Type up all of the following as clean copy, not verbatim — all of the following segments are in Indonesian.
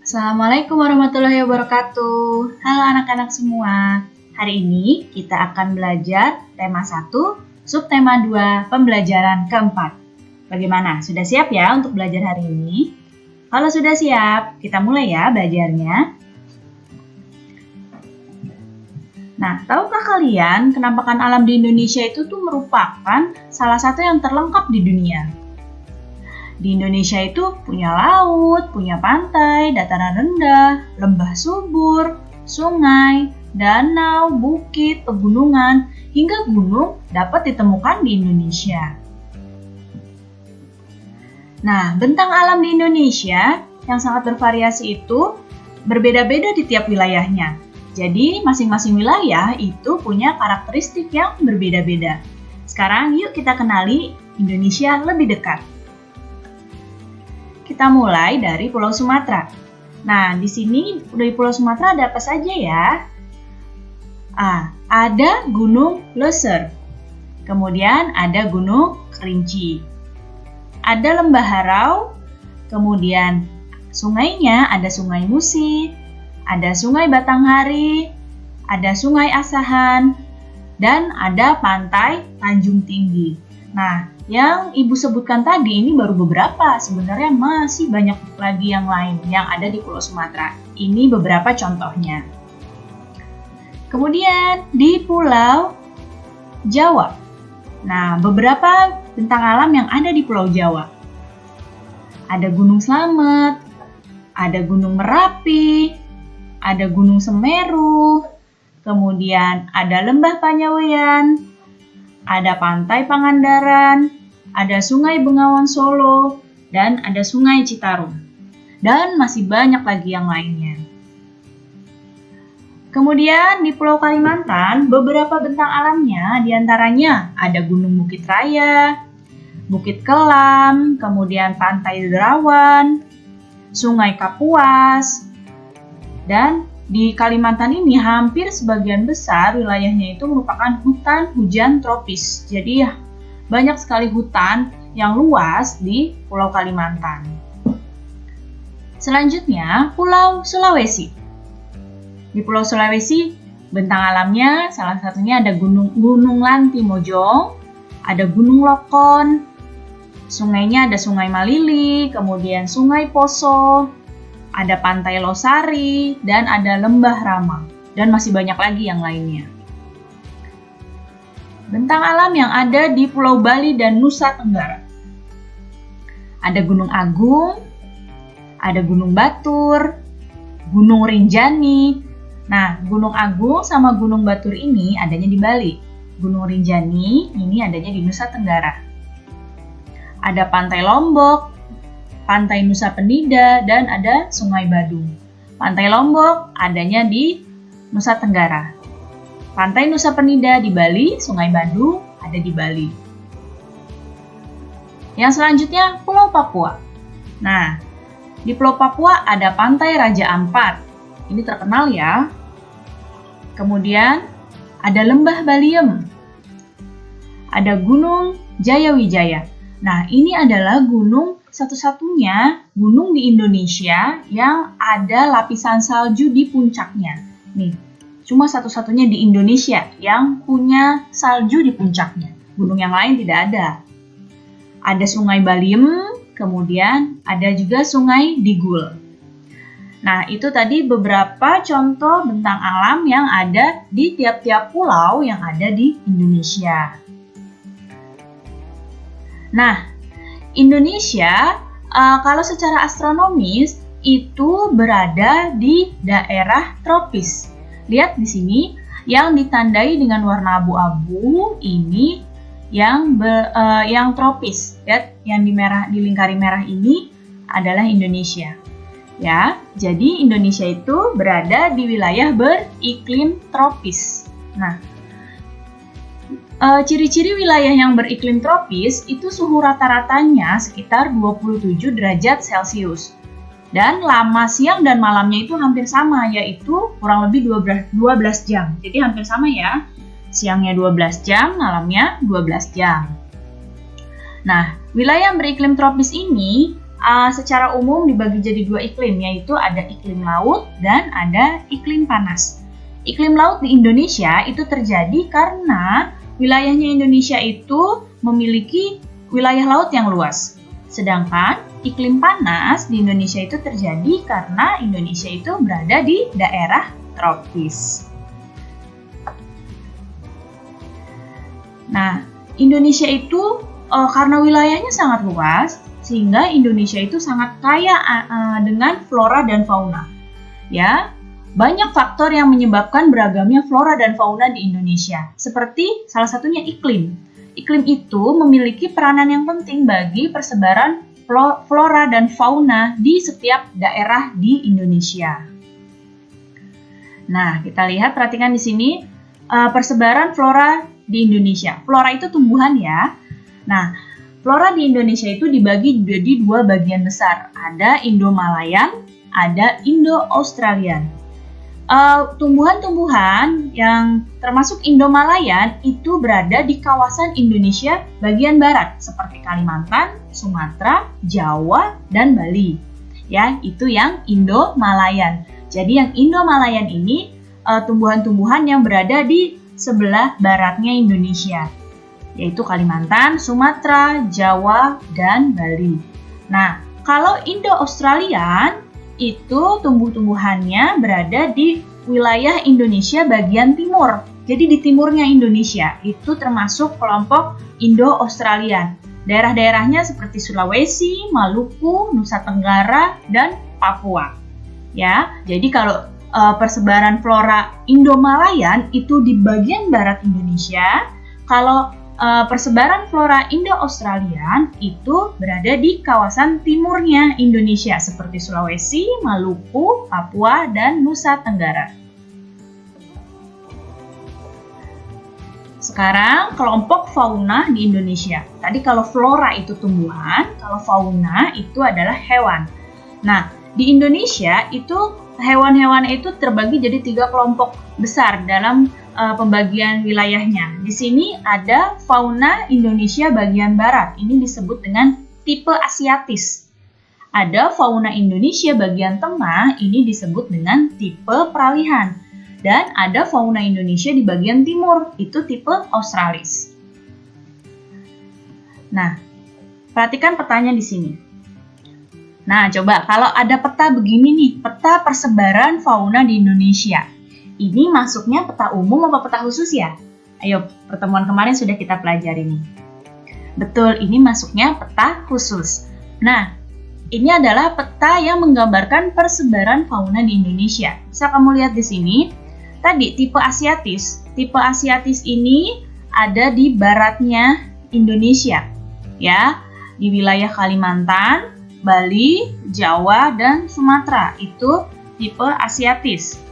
Assalamualaikum warahmatullahi wabarakatuh. Halo anak-anak semua. Hari ini kita akan belajar tema 1, subtema 2, pembelajaran keempat. Bagaimana? Sudah siap ya untuk belajar hari ini? Kalau sudah siap, kita mulai ya belajarnya. Nah, tahukah kalian penampakan alam di Indonesia itu tuh merupakan salah satu yang terlengkap di dunia? Di Indonesia itu punya laut, punya pantai, dataran rendah, lembah subur, sungai, danau, bukit, pegunungan, hingga gunung dapat ditemukan di Indonesia. Nah, bentang alam di Indonesia yang sangat bervariasi itu berbeda-beda di tiap wilayahnya. Jadi, masing-masing wilayah itu punya karakteristik yang berbeda-beda. Sekarang yuk kita kenali Indonesia lebih dekat. Kita mulai dari Pulau Sumatera. Nah, di sini dari Pulau Sumatera ada apa saja ya? Ada Gunung Leuser. Kemudian ada Gunung Kerinci. Ada Lembah Harau. Kemudian sungainya ada Sungai Musi, ada Sungai Batanghari, ada Sungai Asahan, dan ada Pantai Tanjung Tinggi. Nah, yang Ibu sebutkan tadi ini baru beberapa, sebenarnya masih banyak lagi yang lain yang ada di Pulau Sumatera. Ini beberapa contohnya. Kemudian di Pulau Jawa. Nah, beberapa bentang alam yang ada di Pulau Jawa. Ada Gunung Slamet, ada Gunung Merapi, ada Gunung Semeru, kemudian ada Lembah Panyawean, ada Pantai Pangandaran, ada Sungai Bengawan Solo, dan ada Sungai Citarum. Dan masih banyak lagi yang lainnya. Kemudian di Pulau Kalimantan, beberapa bentang alamnya diantaranya ada Gunung Bukit Raya, Bukit Kelam, kemudian Pantai Derawan, Sungai Kapuas, dan di Kalimantan ini hampir sebagian besar wilayahnya itu merupakan hutan hujan tropis. Jadi banyak sekali hutan yang luas di Pulau Kalimantan. Selanjutnya, Pulau Sulawesi. Di Pulau Sulawesi, bentang alamnya salah satunya ada Gunung Lantimojong, ada Gunung Lokon, sungainya ada Sungai Malili, kemudian Sungai Poso, ada Pantai Losari, dan ada Lembah Rama, dan masih banyak lagi yang lainnya. Bentang alam yang ada di Pulau Bali dan Nusa Tenggara. Ada Gunung Agung, ada Gunung Batur, Gunung Rinjani. Nah, Gunung Agung sama Gunung Batur ini adanya di Bali. Gunung Rinjani ini adanya di Nusa Tenggara. Ada Pantai Lombok, Pantai Nusa Penida, dan ada Sungai Badung. Pantai Lombok adanya di Nusa Tenggara. Pantai Nusa Penida di Bali, Sungai Badung ada di Bali. Yang selanjutnya, Pulau Papua. Nah, di Pulau Papua ada Pantai Raja Ampat. Ini terkenal ya. Kemudian ada Lembah Baliem. Ada Gunung Jayawijaya. Nah, ini adalah gunung satu-satunya gunung di Indonesia yang ada lapisan salju di puncaknya. Nih, cuma satu-satunya di Indonesia yang punya salju di puncaknya. Gunung yang lain tidak ada. Ada Sungai Baliem, kemudian ada juga Sungai Digul. Nah, itu tadi beberapa contoh bentang alam yang ada di tiap-tiap pulau yang ada di Indonesia. Nah, Indonesia kalau secara astronomis itu berada di daerah tropis. Lihat di sini yang ditandai dengan warna abu-abu ini yang tropis. Lihat yang dilingkari merah ini adalah Indonesia. Ya, jadi Indonesia itu berada di wilayah beriklim tropis. Nah, ciri-ciri wilayah yang beriklim tropis itu suhu rata-ratanya sekitar 27 derajat Celcius. Dan lama siang dan malamnya itu hampir sama, yaitu kurang lebih 12 jam. Jadi hampir sama ya, siangnya 12 jam, malamnya 12 jam. Nah, wilayah yang beriklim tropis ini secara umum dibagi jadi dua iklim, yaitu ada iklim laut dan ada iklim panas. Iklim laut di Indonesia itu terjadi karena wilayahnya Indonesia itu memiliki wilayah laut yang luas. Sedangkan iklim panas di Indonesia itu terjadi karena Indonesia itu berada di daerah tropis. Nah, Indonesia itu karena wilayahnya sangat luas, sehingga Indonesia itu sangat kaya dengan flora dan fauna. Ya, banyak faktor yang menyebabkan beragamnya flora dan fauna di Indonesia, seperti salah satunya iklim. Iklim itu memiliki peranan yang penting bagi persebaran flora dan fauna di setiap daerah di Indonesia. Nah, kita lihat, perhatikan di sini persebaran flora di Indonesia. Flora itu tumbuhan ya. Nah, flora di Indonesia itu dibagi jadi dua bagian besar. Ada Indo-Malayan, ada Indo-Australian. Tumbuhan-tumbuhan yang termasuk Indo-Malayan itu berada di kawasan Indonesia bagian barat seperti Kalimantan, Sumatera, Jawa, dan Bali. Ya, itu yang Indo-Malayan. Jadi yang Indo-Malayan ini tumbuhan-tumbuhan yang berada di sebelah baratnya Indonesia, yaitu Kalimantan, Sumatera, Jawa, dan Bali. Nah, kalau Indo-Australian itu tumbuh-tumbuhannya berada di wilayah Indonesia bagian timur. Jadi di timurnya Indonesia itu termasuk kelompok Indo-Australian. Daerah-daerahnya seperti Sulawesi, Maluku, Nusa Tenggara, dan Papua. Ya, jadi kalau persebaran flora Indo-Malayan itu di bagian barat Indonesia, kalau persebaran flora Indo-Australian itu berada di kawasan timurnya Indonesia seperti Sulawesi, Maluku, Papua, dan Nusa Tenggara. Sekarang kelompok fauna di Indonesia. Tadi kalau flora itu tumbuhan, kalau fauna itu adalah hewan. Nah, di Indonesia itu hewan-hewan itu terbagi jadi 3 kelompok besar dalam pembagian wilayahnya. Di sini ada fauna Indonesia bagian barat. Ini disebut dengan tipe Asiatis. Ada fauna Indonesia bagian tengah. Ini disebut dengan tipe peralihan. Dan ada fauna Indonesia di bagian timur. Itu tipe Australis. Nah, perhatikan petanya di sini. Nah, coba kalau ada peta begini nih, peta persebaran fauna di Indonesia. Ini masuknya peta umum apa peta khusus ya? Ayo, pertemuan kemarin sudah kita pelajari nih. Betul, ini masuknya peta khusus. Nah, ini adalah peta yang menggambarkan persebaran fauna di Indonesia. Bisa kamu lihat di sini. Tadi tipe Asiatis. Tipe Asiatis ini ada di baratnya Indonesia. Ya, di wilayah Kalimantan, Bali, Jawa, dan Sumatera. Itu tipe Asiatis.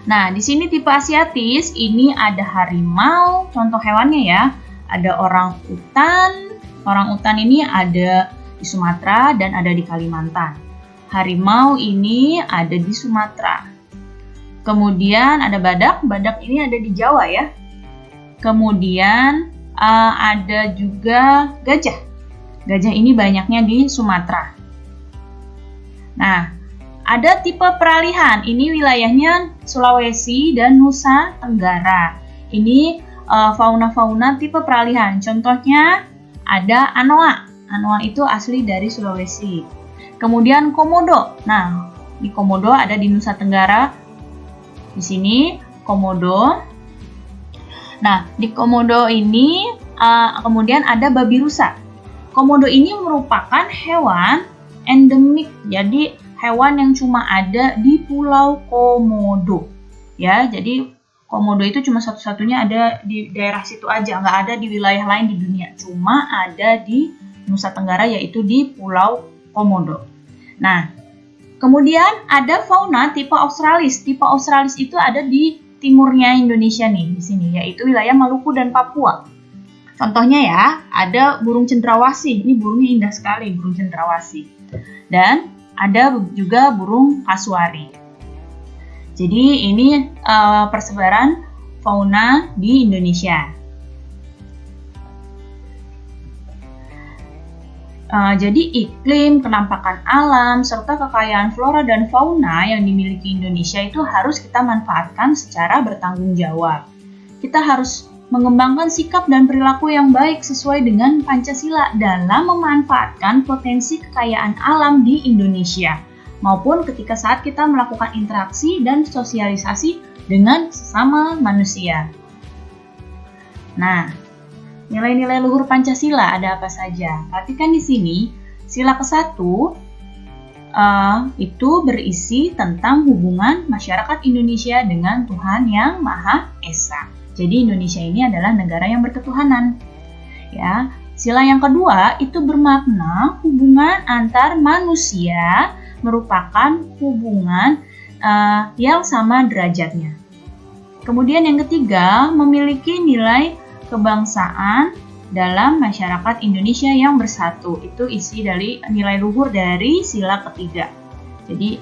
Nah, di sini tipe Asiatis ini ada harimau, contoh hewannya ya. Ada orang utan. Orang utan ini ada di Sumatera dan ada di Kalimantan. Harimau ini ada di Sumatera. Kemudian ada badak. Badak ini ada di Jawa ya. Kemudian ada juga gajah. Gajah ini banyaknya di Sumatera. Nah, ada tipe peralihan. Ini wilayahnya Sulawesi dan Nusa Tenggara. Ini fauna-fauna tipe peralihan. Contohnya ada anoa. Anoa itu asli dari Sulawesi. Kemudian komodo. Nah, di komodo ada di Nusa Tenggara. Di sini komodo. Nah, di komodo ini kemudian ada babi rusa. Komodo ini merupakan hewan endemik. Jadi hewan yang cuma ada di Pulau Komodo. Ya, jadi Komodo itu cuma satu-satunya ada di daerah situ aja, nggak ada di wilayah lain di dunia. Cuma ada di Nusa Tenggara, yaitu di Pulau Komodo. Nah, kemudian ada fauna tipe Australis. Tipe Australis itu ada di timurnya Indonesia nih, di sini, yaitu wilayah Maluku dan Papua. Contohnya ya, ada burung cendrawasih. Ini burungnya indah sekali, burung cendrawasih. Dan ada juga burung kasuari. Jadi ini persebaran fauna di Indonesia. Jadi iklim, kenampakan alam, serta kekayaan flora dan fauna yang dimiliki Indonesia itu harus kita manfaatkan secara bertanggung jawab. Kita harus mengembangkan sikap dan perilaku yang baik sesuai dengan Pancasila dalam memanfaatkan potensi kekayaan alam di Indonesia, maupun ketika saat kita melakukan interaksi dan sosialisasi dengan sesama manusia. Nah, nilai-nilai luhur Pancasila ada apa saja? Perhatikan di sini, sila ke-1 itu berisi tentang hubungan masyarakat Indonesia dengan Tuhan Yang Maha Esa. Jadi Indonesia ini adalah negara yang berketuhanan. Ya, sila yang kedua itu bermakna hubungan antar manusia merupakan hubungan yang sama derajatnya. Kemudian yang ketiga memiliki nilai kebangsaan dalam masyarakat Indonesia yang bersatu. Itu isi dari nilai luhur dari sila ketiga. Jadi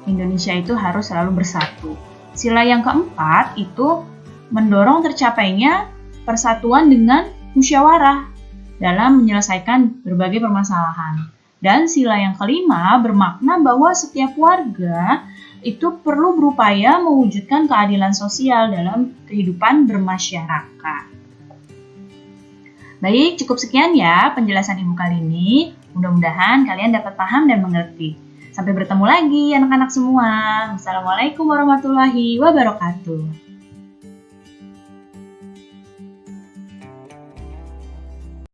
Indonesia itu harus selalu bersatu. Sila yang keempat itu mendorong tercapainya persatuan dengan musyawarah dalam menyelesaikan berbagai permasalahan. Dan sila yang kelima bermakna bahwa setiap warga itu perlu berupaya mewujudkan keadilan sosial dalam kehidupan bermasyarakat. Baik, cukup sekian ya penjelasan Ibu kali ini. Mudah-mudahan kalian dapat paham dan mengerti. Sampai bertemu lagi anak-anak semua. Wassalamualaikum warahmatullahi wabarakatuh.